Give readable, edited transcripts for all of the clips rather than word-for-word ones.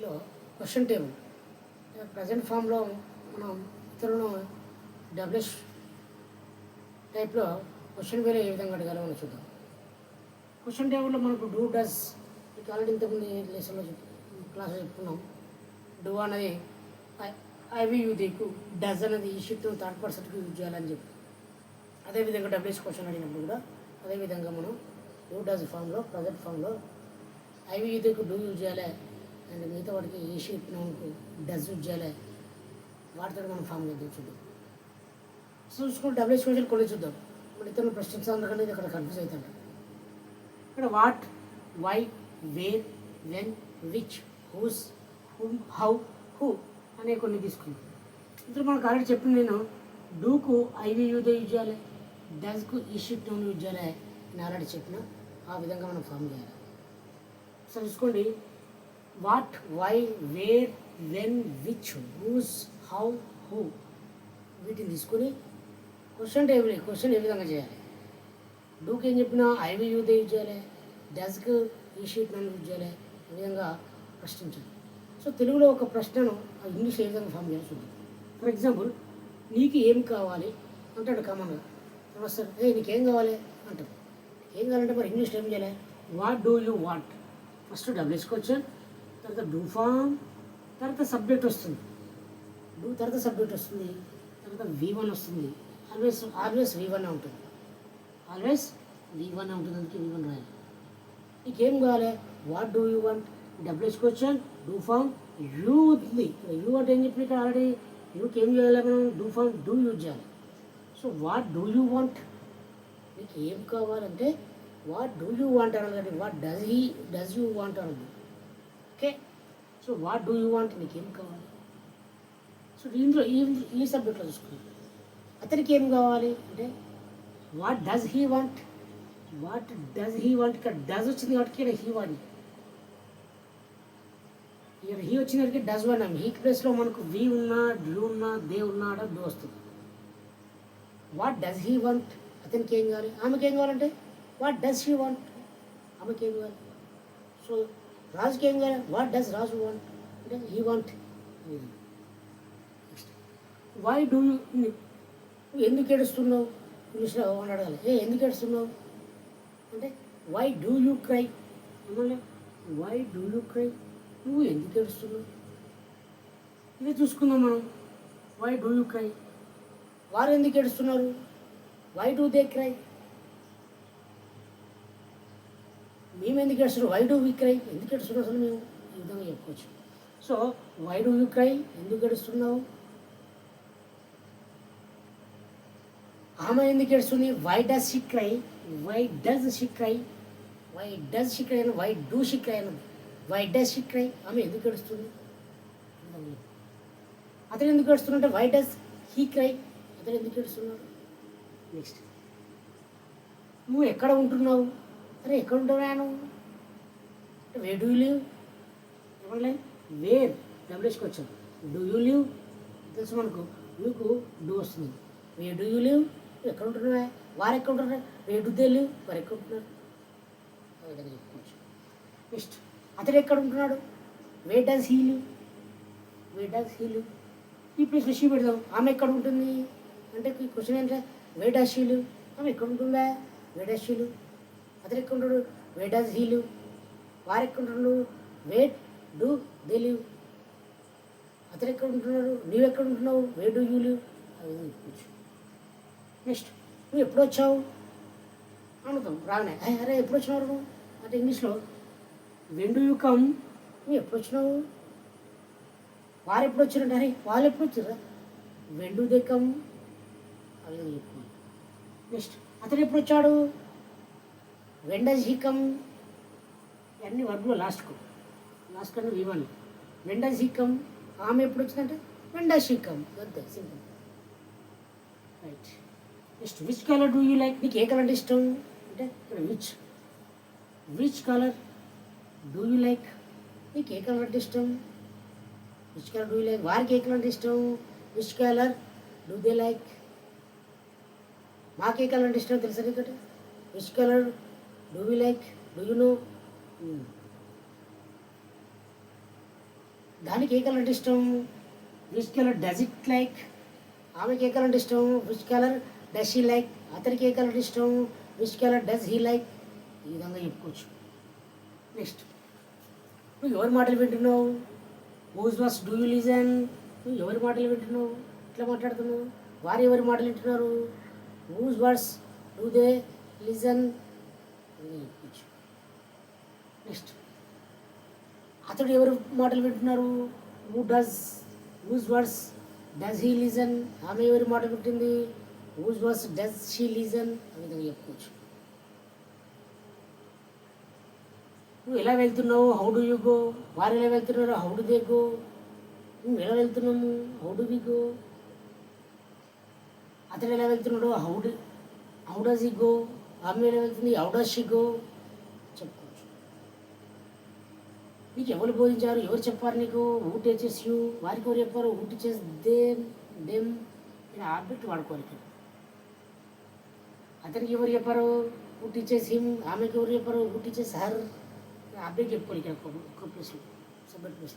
ఐలో question table present ఫామ్లో మనం ఇతరులను డబ్ల్యూహెచ్ టైప్లో క్వశ్చన్ వేరే ఏ విధంగా అడగాలో చూద్దాం. క్వశ్చన్ టేబుల్లో మనకు డూ డస్ మీకు ఆల్రెడీ ఇంతకుముందు లెసన్లో క్లాస్లో చెప్పుకున్నాం. డూ అనేది ఐవి యూదేకు, డస్ అనేది ఈ షిఫ్ట్ థర్డ్ పర్సన్కి యూజ్ చేయాలని చెప్పి, అదేవిధంగా డబ్ల్యూహెచ్ క్వశ్చన్ అడిగినప్పుడు కూడా అదేవిధంగా మనం డూ డస్ ఫామ్లో ప్రజెంట్ ఫామ్లో ఐవి యూదేకు డూ యూజ్ చేయాలి అండ్ మిగతా వాటికి ఈ షిఫ్ట్ నౌన్కు డస్ యూజ్ చేయాలి. వాటితో మనం ఫామ్ చేద్దాం చూద్దాం. సో చూసుకుంటే డబ్ల్యూహెచ్ క్వశ్చన్ కొన్ని చూద్దాం. మన ఇతరులు ప్రశ్నించాలనుకంటే ఇది అక్కడ కన్ఫ్యూజ్ అవుతాడు. ఇక్కడ what, why, where, when, which, whose, whom, how, who అనే కొన్ని తీసుకుంటాం. ఇప్పుడు మనకు ఆల్రెడీ చెప్పింది నేను డూకు ఐవి యూదే యూజ్ చేయాలి, డస్కు ఈ షిఫ్ట్ నౌన్ యూజ్ చేయాలి నేను ఆల్రెడీ చెప్పిన ఆ విధంగా మనం ఫామ్ చేయాలి. సో చూసుకోండి what, why, where, when, which, whose, how, who వీటిని తీసుకొని క్వశ్చన్ టేబుల్ క్వశ్చన్ ఏ విధంగా చేయాలి. డూకి ఏం చెప్పినా ఐవి యూదే యూజ్ చేయాలి, డస్కు ఈ షీట్ నన్ను యూజ్ చేయాలి, ఈ విధంగా ప్రశ్నించాలి. సో తెలుగులో ఒక ప్రశ్నను ఇంగ్లీష్ ఏ విధంగా ఫామ్ చేయాలి చూద్దాం. ఫర్ ఎగ్జాంపుల్ నీకు ఏం కావాలి అంటాడు కామన్గా. నమస్తే నీకేం కావాలి అంటాడు. ఏం కావాలంటే మరి ఇంగ్లీష్లో ఏం చేయాలి? What do you want. First W H question, తర్వాత డూ ఫామ్, తర్వాత సబ్జెక్ట్ వస్తుంది. డూ తర్వాత సబ్జెక్ట్ వస్తుంది, తర్వాత V1 వస్తుంది. ఆల్వేస్ V1 ఉంటుంది. ఆల్వేస్ V1 ఉంటుంది, అందుకే V1 రాయాలి. నీకేం కావాలి? What do you want. W H question, do form, you ఉంది. యూ అంటే ఏం చెప్పి ఇక్కడ ఆల్రెడీ యూకి ఏం చేయాలి మనం? డూ ఫామ్ డూ యూజ్ చేయాలి. So what do you want, నీకు ఏం కావాలంటే వాట్ డూ యూ వాంట్ అనాలి. వాట్ డస్ యూ వాంట్ అనాలి. Okay. So what do you want, నీకేం కావాలి. సో ఇందులో ఈ సబ్జెక్ట్లో చూసుకున్నాం. అతనికి ఏం కావాలి అంటే what does he want. What does he want, ఇక్కడ డస్ వచ్చింది కాబట్టి ఇక్కడ హీ వాంట్. ఇక్కడ హీ వచ్చిన వాడికి డస్ వాడినాం. హీ ప్లేస్లో మనకు వి ఉన్నా, డ్యూ ఉన్నా, దే ఉన్నా డూ వస్తుంది. వాట్ డస్ హీ వాంట్, అతనికి ఏం కావాలి. ఆమెకి ఏం కావాలంటే వాట్ డస్ హీ వాంట్, ఆమెకి ఏం కావాలి. సో రాజుకి ఏం కావాలి? వాట్ డస్ రాజు వాంట్ అంటే he want. Why do you, నువ్వు ఎందుకు ఏడుస్తున్నావు ఇంగ్లీష్లో అని అడగాలి. ఎందుకు ఏడుస్తున్నావు అంటే వై డూ యూ క్రై అనాలి. వై డూ యూ క్రై, నువ్వు ఎందుకు ఏడుస్తున్నావు. ఇదే చూసుకుందాం మనం. వై డూ యూ క్రై, వారు ఎందుకు ఏడుస్తున్నారు. వై డూ దే క్రై, మేము ఎందుకు ఏడుస్తున్నాం. వై డూ వీ క్రై, ఎందుకు ఏడుస్తున్నావు అసలు మేము ఈ విధంగా చెప్పుకోవచ్చు. So why do you cry, ఎందుకు ఏడుస్తున్నావు. ఆమె ఎందుకు ఏడుస్తుంది. Why does she cry, why does she cry, why does she cry అని వై డూ షీ క్రై అన్నది. వై డస్ షీ క్రై, ఆమె ఎందుకు ఏడుస్తుంది. అతను ఎందుకు ఏడుస్తున్నా వై డస్ హీ క్రై, అతను ఎందుకు ఏడుస్తున్నాడు. నెక్స్ట్ నువ్వు ఎక్కడ ఉంటున్నావు. అరే ఎక్కడ ఉంటున్నావు నువ్వు అంటే వే డూ యూ లివ్. ఏమన్నా వేర్ డబ్ల్యూహెచ్కి వచ్చావు. డూ యూ లివ్ తెలుసు మనకు. యూకు డూ వస్తుంది. వే డూ యూ లివ్, ఎక్కడ ఉంటున్నావా. వారు ఎక్కడ ఉంటున్నారు. వే డూ దే లివ్, వారు ఎక్కడ ఉంటున్నారు. ఆ విధంగా చెప్పుకోవచ్చు. నెక్స్ట్ అతడు ఎక్కడ ఉంటున్నాడు. Where does he live, where does he live. ఈ ప్లేస్లో షీ పెడదాం. ఆమె ఎక్కడ ఉంటుంది అంటే ఈ క్వశ్చన్ ఏంటంటే వే డస్ షీ లివ్, ఆమె ఎక్కడ ఉంటుందా. వే డస్ షీ లివ్. అతడు ఎక్కడ ఉంటాడు. వే డస్ హీ లివ్. వారు ఎక్కడ ఉంటున్నాడు. వే డూ దే లివ్. అతడు ఎక్కడ ఉంటున్నాడు. నీవు ఎక్కడ ఉంటున్నావు. వే డూ యూ లివ్. ఆ విధంగా చెప్పుకోవచ్చు. నెక్స్ట్ నువ్వు ఎప్పుడు వచ్చావు అనుకుందాం. రాగానే అరే ఎప్పుడు వచ్చినావు నువ్వు అంటే ఇంగ్లీష్లో వెన్ డూ యూ కమ్, నువ్వు ఎప్పుడు వచ్చినావు. వారు ఎప్పుడు వచ్చారంటే అరే వాళ్ళు ఎప్పుడు వచ్చారా. వెన్ డూ దే కమ్, ఆ విధంగా చెప్పుకోవాలి. నెక్స్ట్ అతను ఎప్పుడు వచ్చాడు. When does he come. అన్ని వర్బ్లో లాస్ట్ కన్నా V1. When does he come. ఆమె ఎప్పుడు వచ్చిందంటే వెన్ డస్ హీ కమ్. అంతే simple. Right. Next which colour do you like, నీకు ఏ కలర్ అంటే ఇష్టం అంటే ఇక్కడ which colour do you like, నీకు ఏ కలర్ అంటే ఇష్టం. Which colour do you like, వారికి ఏ కలర్ అంటే ఇష్టం. Which colour do they like, మాకు ఏ కలర్ అంటే ఇష్టం తెలుసా నీకు. Which colour do you like, do you know. దానికి ఏ కలర్ అంటే ఇష్టం, which colour does it like. ఆమెకి ఏ కలర్ అంటే ఇష్టం, which colour does he like. అతనికి ఏ కలర్ ఇష్టం, which colour does he like. ఈ విధంగా చెప్పుకోవచ్చు. నెక్స్ట్, నువ్వు ఎవరి మాటలు వింటున్నావు, whose words do you listen. నువ్వు ఎవరి మాటలు వింటున్నావు, ఇట్లా మాట్లాడుతున్నావు. వారు ఎవరి మాటలు వింటున్నారు, whose words do they listen. Next, అతడు ఎవరి మాటలు వింటున్నారు, whose words does he listen. ఆమె ఎవరి మాట వింటుంది, whose words does she listen. ఆ విధంగా చెప్పుకోవచ్చు. నువ్వు ఎలా వెళ్తున్నావు, హౌ డు యూ గో. వారు ఎలా వెళ్తున్నారు, హౌ డు దే గో. నువ్వు ఎలా వెళ్తున్నాము, హౌ డు వి గో. అతడు ఎలా వెళ్తున్నాడు, హౌ డస్ హీ గో. ఆమె ఎలా వెళ్తుంది, హౌ డస్ షీ గో చెప్పుకోవచ్చు. నీకు ఎవరు బోధించారు, ఎవరు చెప్పారు నీకు, హూ టీచర్స్ యూ. వారికి ఎవరు చెప్పారు, హూ టీచర్స్ దెమ్. ఇలా ఆబ్జెక్ట్ వాడుకోవాలి ఇక్కడ. అతనికి ఎవరు చెప్పారు, హూ టీచర్స్ హిమ్. ఆమెకి ఎవరు చెప్పారు, హూ టీచర్స్ హర్. ఆబ్జెక్ట్ చెప్పుకోవాలి ఇక్కడ ఒక్క ప్లేస్లో, సబ్జెక్ట్ ప్లేస్.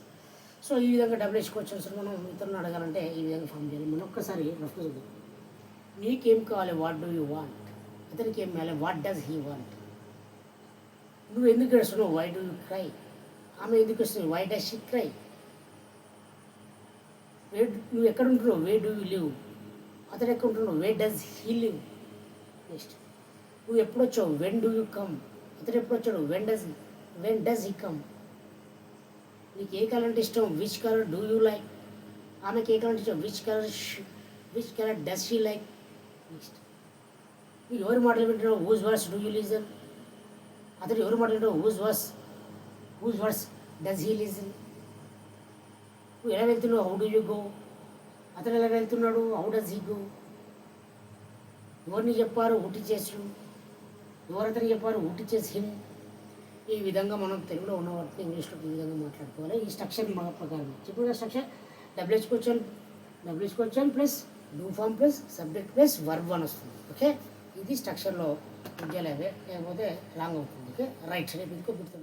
సో ఈ విధంగా డబ్ల్యూహెచ్ క్వశ్చన్స్ మనం ఇతరులను అడగాలంటే ఈ విధంగా ఫామ్ చేయాలి. మనం ఒక్కసారి రఫ్గా చూద్దాం. నీకేం కావాలి, వాట్ డూ యూ వాంట్. అతనికి ఏం కావాలి, వాట్ డస్ హీ వాంట్. నువ్వు ఎందుకు ఏడుస్తున్నావు, వై డూ యూ క్రై. ఆమె ఎందుకు వస్తుంది, వై డస్ షీ క్రై. నువ్వు ఎక్కడ ఉంటున్నావు, వే డూ యూ లివ్. అతను ఎక్కడ ఉంటున్నావు, వే డస్ హీ లివ్. నెక్స్ట్, నువ్వు ఎప్పుడు వచ్చావు, వెన్ డూ యూ కమ్. అతను ఎప్పుడు వచ్చాడు, వెన్ డస్ హీ కమ్. నీకు ఏ కలర్ అంటే ఇష్టం, which colour do you like. ఆమెకి ఏ కలర్ అంటే ఇష్టం, which colour does she like. Next, నువ్వు ఎవరి మాటలు వింటున్నావు, whose words do you listen. అతను ఎవరి మాటలు వింటున్నావు, whose words does he listen. నువ్వు ఎలా వెళ్తున్నావు, హౌ డూ యూ గో. అతను ఎలా వెళ్తున్నాడు, హౌ డస్ హీ గో. ఎవరిని చెప్పారు, హూ టీచర్స్ యూ. ఎవరు అతను చెప్పారు, హూ టీచర్స్ హిమ్. ఈ విధంగా మనం తెలుగులో ఉన్న వాటిని ఇంగ్లీష్లో ఈ విధంగా మాట్లాడుకోవాలి. ఈ స్ట్రక్చర్ మన ప్రకారం చెప్పిన structure WH question plus do form plus subject plus verb అని వస్తుంది. ఓకే, ఇది స్ట్రక్చర్లో ఉద్యోగాలు అవే, లేకపోతే రాంగ్ అవుతుంది. ఓకే, రైట్ సైడ్ ఇంకో గుర్తు.